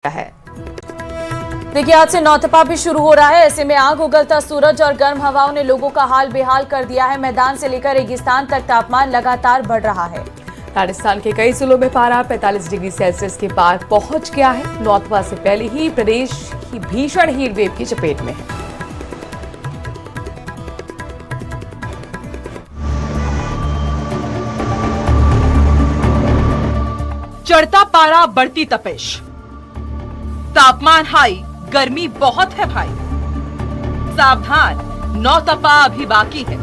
है। देखिए, आज से नौतपा भी शुरू हो रहा है। ऐसे में आग उगलता सूरज और गर्म हवाओं ने लोगों का हाल बेहाल कर दिया है। मैदान से लेकर रेगिस्तान तक तापमान लगातार बढ़ रहा है। राजस्थान के कई जिलों में पारा 45 डिग्री सेल्सियस के पार पहुंच गया है। नौतपा से पहले ही प्रदेश की भीषण हीट वेव की चपेट में है। चढ़ता पारा, बढ़ती तपिश, तापमान हाई, गर्मी बहुत है भाई। सावधान, नौतपा अभी बाकी है।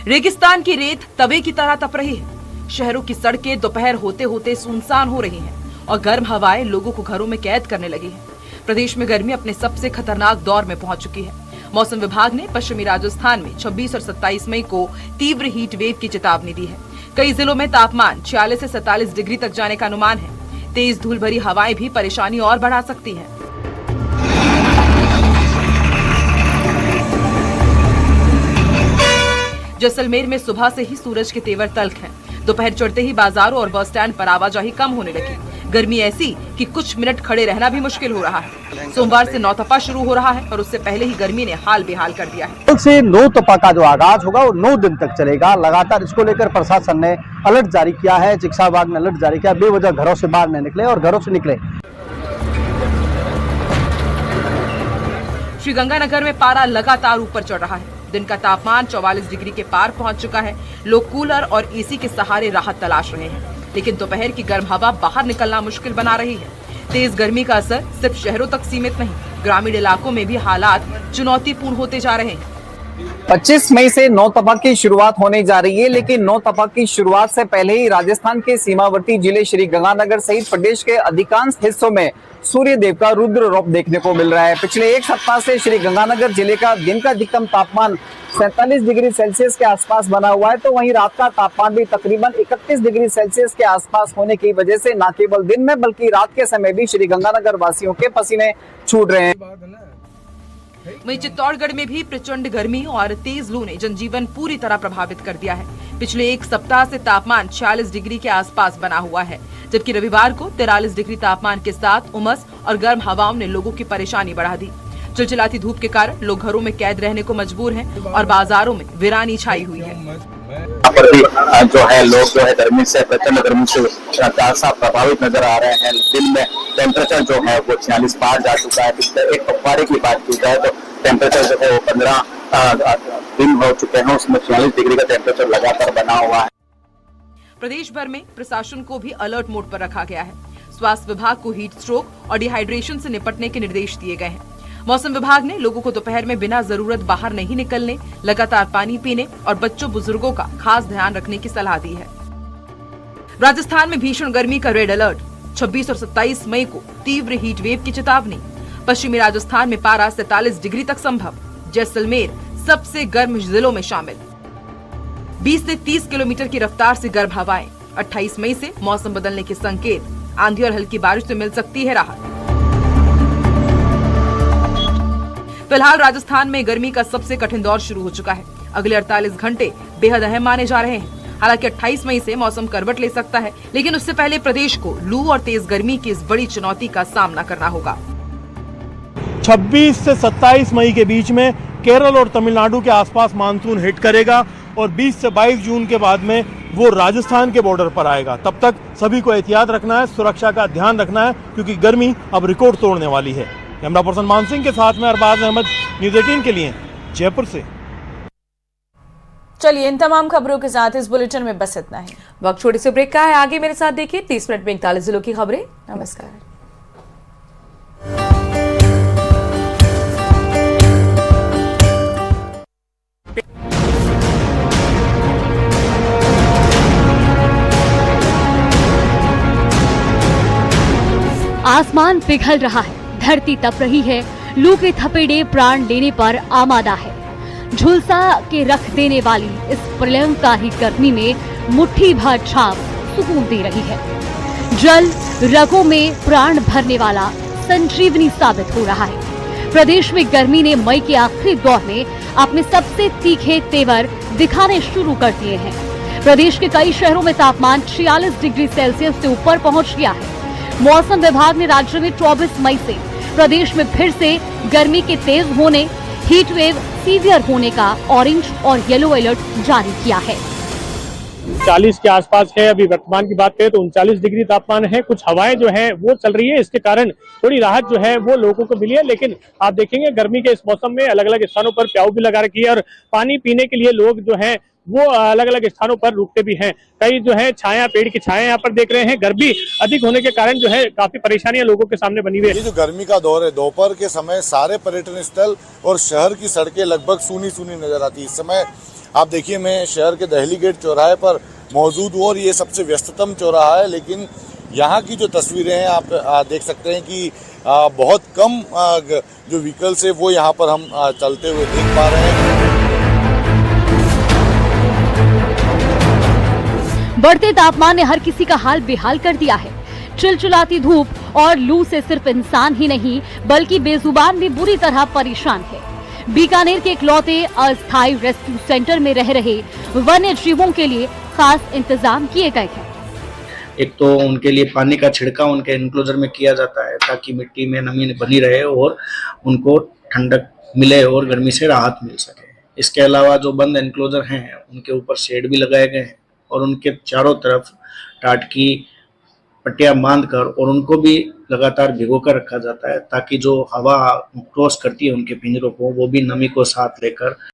रेगिस्तान की रेत तवे की तरह तप रही है। शहरों की सड़कें दोपहर होते होते सुनसान हो रही हैं और गर्म हवाएं लोगों को घरों में कैद करने लगी हैं। प्रदेश में गर्मी अपने सबसे खतरनाक दौर में पहुंच चुकी है। मौसम विभाग ने पश्चिमी राजस्थान में 26 और 27 मई को तीव्र हीट वेव की चेतावनी दी है। कई जिलों में तापमान 46 से 47 डिग्री तक जाने का अनुमान है। तेज धूल भरी हवाएं भी परेशानी और बढ़ा सकती हैं। जैसलमेर में सुबह से ही सूरज के तेवर तल्ख हैं। दोपहर चढ़ते ही बाजारों और बस स्टैंड पर आवाजाही कम होने लगी। गर्मी ऐसी कि कुछ मिनट खड़े रहना भी मुश्किल हो रहा है। सोमवार से नौतपा शुरू हो रहा है और उससे पहले ही गर्मी ने हाल बेहाल कर दिया है। कल से नौतपा का जो आगाज होगा वो 9 दिन तक चलेगा। लगातार इसको लेकर प्रशासन ने अलर्ट जारी किया है। चिकित्सा विभाग ने अलर्ट जारी किया, बेवजह घरों से बाहर न निकले और घरों से निकले। श्रीगंगानगर में पारा लगातार ऊपर चढ़ रहा है। दिन का तापमान 44 डिग्री के पार पहुंच चुका है। लोग कूलर और एसी के सहारे राहत तलाश रहे हैं, लेकिन दोपहर की गर्म हवा बाहर निकलना मुश्किल बना रही है। तेज गर्मी का असर सिर्फ शहरों तक सीमित नहीं, ग्रामीण इलाकों में भी हालात चुनौतीपूर्ण होते जा रहे हैं। 25 मई से नौतपा की शुरुआत होने जा रही है, लेकिन नौतपा की शुरुआत से पहले ही राजस्थान के सीमावर्ती जिले श्रीगंगानगर सहित प्रदेश के अधिकांश हिस्सों में सूर्य देव का रुद्र रूप देखने को मिल रहा है। पिछले एक सप्ताह से श्रीगंगानगर जिले का दिन का अधिकतम तापमान 47 डिग्री सेल्सियस के आसपास बना हुआ है, तो वहीं रात का तापमान भी तकरीबन 31 डिग्री सेल्सियस के आसपास होने की वजह से न केवल दिन में बल्कि रात के समय भी श्रीगंगानगर वासियों के पसीने छूट रहे हैं। वहीं चित्तौड़गढ़ में भी प्रचंड गर्मी और तेज लू ने जनजीवन पूरी तरह प्रभावित कर दिया है। पिछले एक सप्ताह से तापमान 46 डिग्री के आसपास बना हुआ है, जबकि रविवार को 43 डिग्री तापमान के साथ उमस और गर्म हवाओं ने लोगों की परेशानी बढ़ा दी। चिलचिलाती धूप के कारण लोग घरों में कैद रहने को मजबूर हैं और बाजारों में वीरानी छाई हुई है। यहाँ पर भी जो है लोग जो है गर्मी से, प्रचंड गर्मी से प्रभावित नजर आ रहे हैं। दिन में टेम्परेचर जो है वो 46 पार जा चुका है। एक पखवाड़े की बात की जाए तो टेम्परेचर जो है वो 15 दिन हो चुके हैं, उसमें 46 डिग्री का टेम्परेचर लगातार बना हुआ है। प्रदेश भर में प्रशासन को भी अलर्ट मोड पर रखा गया है। स्वास्थ्य विभाग को हीट स्ट्रोक और डिहाइड्रेशन से निपटने के निर्देश दिए गए हैं। मौसम विभाग ने लोगों को दोपहर में बिना जरूरत बाहर नहीं निकलने, लगातार पानी पीने और बच्चों बुजुर्गों का खास ध्यान रखने की सलाह दी है। राजस्थान में भीषण गर्मी का रेड अलर्ट, 26 और 27 मई को तीव्र हीट वेव की चेतावनी। पश्चिमी राजस्थान में पारा 47 डिग्री तक संभव। जैसलमेर सबसे गर्म जिलों में शामिल। 20 से 30 किलोमीटर की रफ्तार से गर्म हवाएं। 28 मई से मौसम बदलने के संकेत। आंधी और हल्की बारिश से मिल सकती है राहत। फिलहाल राजस्थान में गर्मी का सबसे कठिन दौर शुरू हो चुका है। अगले 48 घंटे बेहद अहम माने जा रहे हैं। हालांकि 28 मई से मौसम करवट ले सकता है, लेकिन उससे पहले प्रदेश को लू और तेज गर्मी की इस बड़ी चुनौती का सामना करना होगा। 26 से 27 मई के बीच में केरल और तमिलनाडु के आसपास मानसून हिट करेगा और 20 से 22 जून के बाद में वो राजस्थान के बॉर्डर पर आएगा। तब तक सभी को एहतियात रखना है, सुरक्षा का ध्यान रखना है, क्योंकि गर्मी अब रिकॉर्ड तोड़ने वाली है। कैमरा पर्सन मान सिंह के साथ में अरबाज अहमद, न्यूज़ 18 के लिए जयपुर से। चलिए, इन तमाम खबरों के साथ इस बुलेटिन में बस इतना ही। वक्त छोटे से ब्रेक का है। आगे मेरे साथ देखिए 30 मिनट में 41 जिलों की खबरें। नमस्कार। आसमान पिघल रहा है, धरती तप रही है, लू के थपेड़े प्राण लेने पर आमादा है। झुलसा के रख देने वाली इस प्रलयंकारी गर्मी में मुट्ठी भर छाप सुकून दे रही है। जल रगों में प्राण भरने वाला संजीवनी साबित हो रहा है। प्रदेश में गर्मी ने मई के आखिरी दौर में अपने सबसे तीखे तेवर दिखाने शुरू कर दिए हैं। प्रदेश के कई शहरों में तापमान 46 डिग्री सेल्सियस से ऊपर पहुंच गया है। मौसम विभाग ने राज्य में 24 मई से प्रदेश में फिर से गर्मी के तेज होने, हीट वेव सीवियर होने का ऑरेंज और येलो अलर्ट जारी किया है। 40 के आसपास है। अभी वर्तमान की बात करें तो 39 डिग्री तापमान है। कुछ हवाएं जो है वो चल रही है, इसके कारण थोड़ी राहत जो है वो लोगों को मिली है। लेकिन आप देखेंगे गर्मी के इस मौसम में अलग अलग स्थानों पर प्याऊ भी लगा रखी है और पानी पीने के लिए लोग जो है वो अलग अलग स्थानों पर रुकते भी हैं। कई जो है छाया, पेड़ की छाया यहाँ पर देख रहे हैं। गर्मी अधिक होने के कारण जो है काफी परेशानियां लोगों के सामने बनी हुई है। ये जो गर्मी का दौर है, दोपहर के समय सारे पर्यटन स्थल और शहर की सड़कें लगभग सूनी सूनी नजर आती है। इस समय आप देखिए, मैं शहर के दहली गेट चौराहे पर मौजूद हूँ और ये सबसे व्यस्ततम चौराहा है, लेकिन यहाँ की जो तस्वीरें हैं आप देख सकते हैं कि बहुत कम जो व्हीकल्स है वो यहाँ पर हम चलते हुए देख पा रहे हैं। बढ़ते तापमान ने हर किसी का हाल बेहाल कर दिया है। चिलचिलाती धूप और लू से सिर्फ इंसान ही नहीं बल्कि बेजुबान भी बुरी तरह परेशान है। बीकानेर के इकलौते अस्थायी रेस्क्यू सेंटर में रह रहे वन्य जीवों के लिए खास इंतजाम किए गए हैं। एक तो उनके लिए पानी का छिड़काव उनके एनक्लोजर में किया जाता है ताकि मिट्टी में नमी बनी रहे और उनको ठंडक मिले और गर्मी से राहत मिल सके। इसके अलावा जो बंद एनक्लोजर हैं उनके ऊपर शेड भी लगाए गए हैं और उनके चारों तरफ टाट की पट्टियां बांधकर और उनको भी लगातार भिगो कर रखा जाता है ताकि जो हवा क्रॉस करती है उनके पिंजरों को वो भी नमी को साथ लेकर